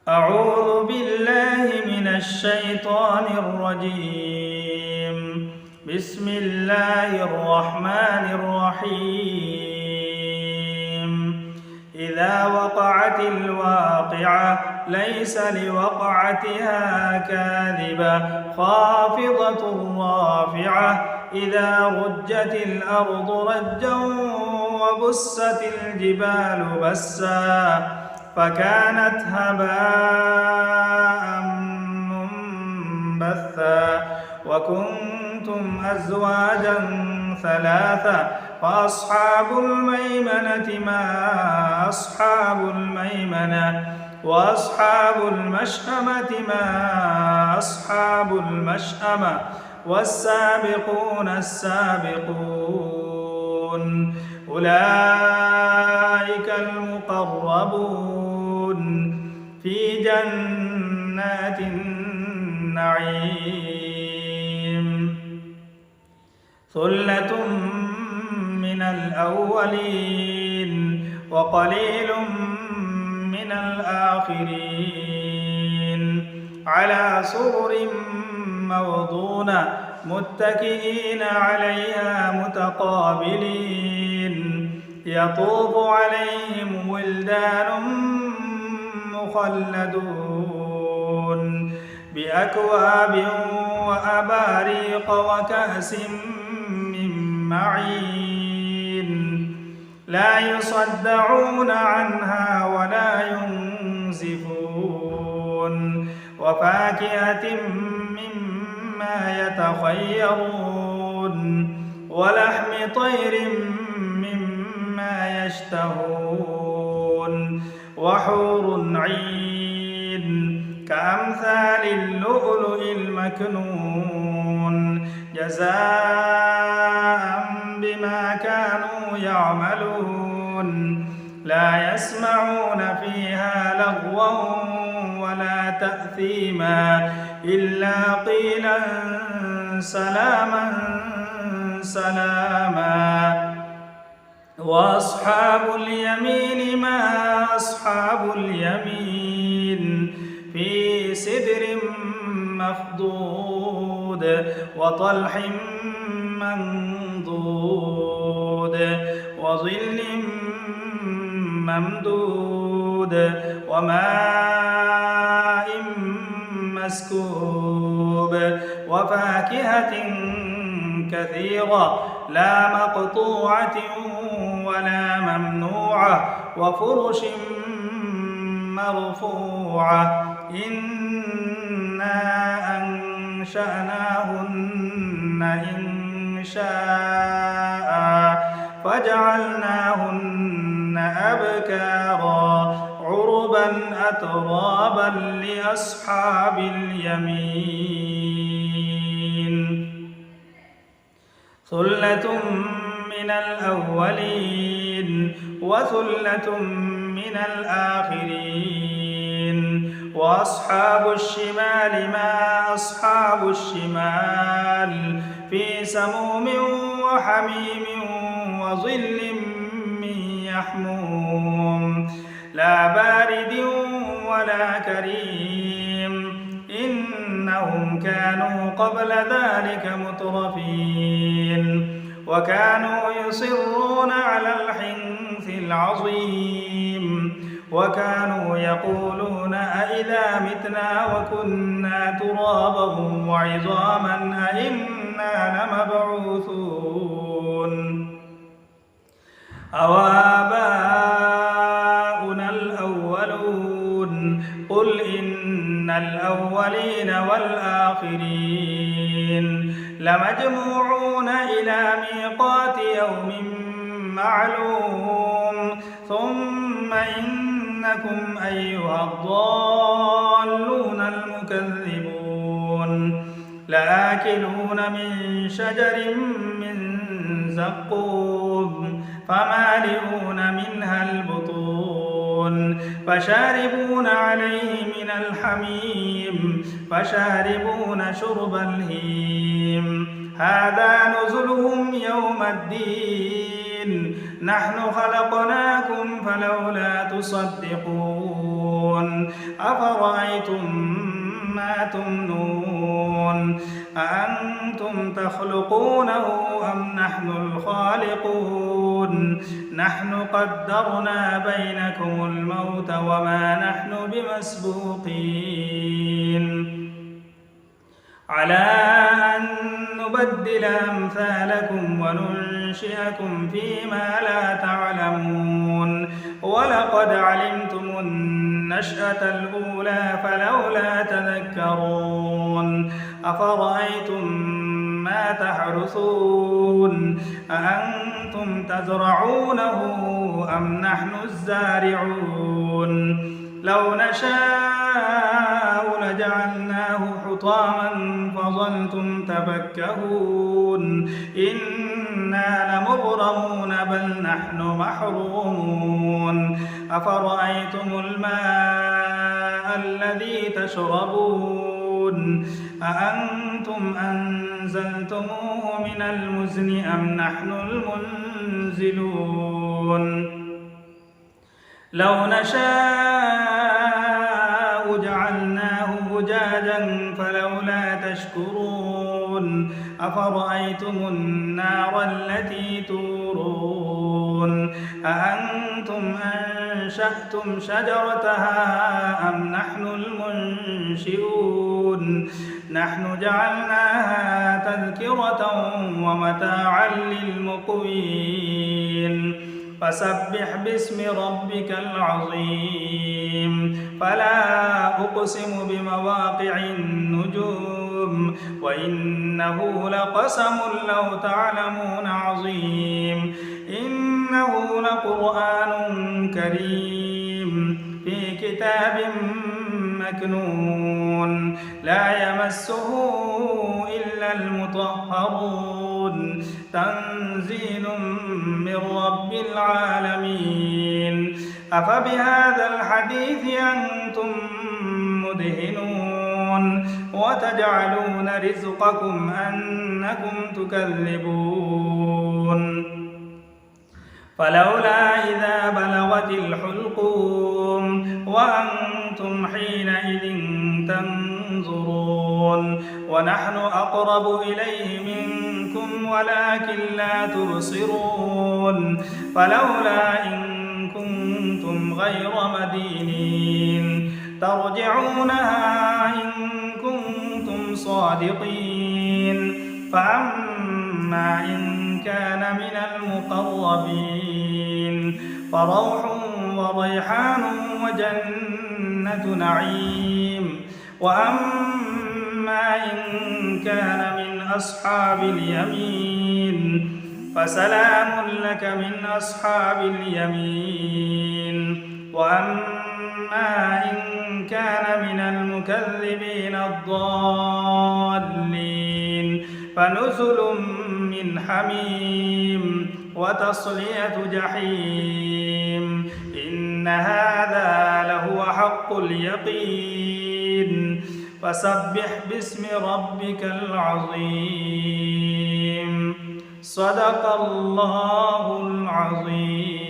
أعوذ بالله من الشيطان الرجيم. بسم الله الرحمن الرحيم. إذا وقعت الواقعة ليس لوقعتها كاذبة خافضة رافعة إذا رجت الأرض رجا وبست الجبال بسا فكانت هباء منبثا وكنتم أزواجا ثلاثا فأصحاب الميمنة ما أصحاب الميمنة وأصحاب المشأمة ما أصحاب المشأمة والسابقون السابقون أولئك المقربون في جنات النعيم ثلة من الأولين وقليل من الآخرين على سرر موضونة متكئين عليها متقابلين يطوف عليهم ولدان مخلدون بأكواب وأباريق وكأس من معين لا يصدعون عنها ولا ينزفون وفاكهة مما يتخيرون ولحم طير مما يشتهون وحور عين كأمثال اللؤلؤ المكنون جزاء بما كانوا يعملون لا يسمعون فيها لغوا ولا تأثيما إلا قيلا سلاما سلاما وأصحاب اليمين ما أصحاب اليمين في سدر مخضود وطلح منضود وظل ممدود وماء مسكوب وفاكهة كثيرة لا مقطوعة ولا ممنوعة وفرش مرفوعة إنا أنشأناهن إنشاء فجعلناهن أبكارا عربا أترابا لأصحاب اليمين ثلة من الأولين وثلة من الآخرين وأصحاب الشمال ما أصحاب الشمال في سموم وحميم وظل من يحموم لا بارد ولا كريم إنهم كانوا قبل ذلك مترفين وكانوا يصرون على الحنث العظيم وكانوا يقولون أئذا متنا وكنا ترابا وعظاما أئنا لمبعوثون أو آباؤنا الأولون قل إن الأولين والآخرين لمجموعون إلى ميقات يوم معلوم ثم إنكم أيها الضالون المكذبون لآكلون من شجر من زقوم فمالئون منها البطون فشاربون عليه من الحميم فشاربون شرب الهيم هذا نزلهم يوم الدين نحن خلقناكم فلولا تصدقون أفرأيتم ما تمنون أأنتم تخلقونه أم نحن الخالقون نحن قدرنا بينكم الموت وما نحن بمسبوقين على أن نبدل أمثالكم وننشئكم فيما لا تعلمون ولقد علمتم النشأة الأولى فلولا تذكرون أفرأيتم ما تحرثون أأنتم تزرعونه أم نحن الزارعون لو نشاء لجعلناه حطاما فظلتم تفكهون إنا لمغرمون بل نحن محرومون أفرأيتم الماء الذي تشربون أأنتم أنزلتموه من المزن أم نحن المنزلون لو نشاء جعلناه أجاجا فلولا تشكرون أفرأيتم النار التي تورون أأنتم أنشأتم شجرتها أم نحن المنشئون نحن جعلناها تذكرة ومتاعا للمقوين فسبح باسم ربك العظيم فلا أقسم بمواقع النجوم وإنه لقسم لو تعلمون عظيم إنه لقرآن كريم في كتاب مكنون لا يمسه إلا المطهرون تنزيل من رب العالمين أفبهذا الحديث أنتم مدهنون وتجعلون رزقكم أنكم تكذبون فلولا إذا بلغت الحلقوم وأنتم حينئذ تنظرون ونحن أقرب إليه منكم ولكن لا تبصرون فلولا إن كنتم غير مدينين ترجعونها إن كنتم صادقين فأما إن كان من المقربين فروح وريحان وجنة نعيم وأما إن كان من أصحاب اليمين فسلام لك من أصحاب اليمين وأما إن كان من المكذبين الضالين فنزل من حميم وتصلية جحيم إن هذا لهو حق اليقين فسبح باسم ربك العظيم صدق الله العظيم.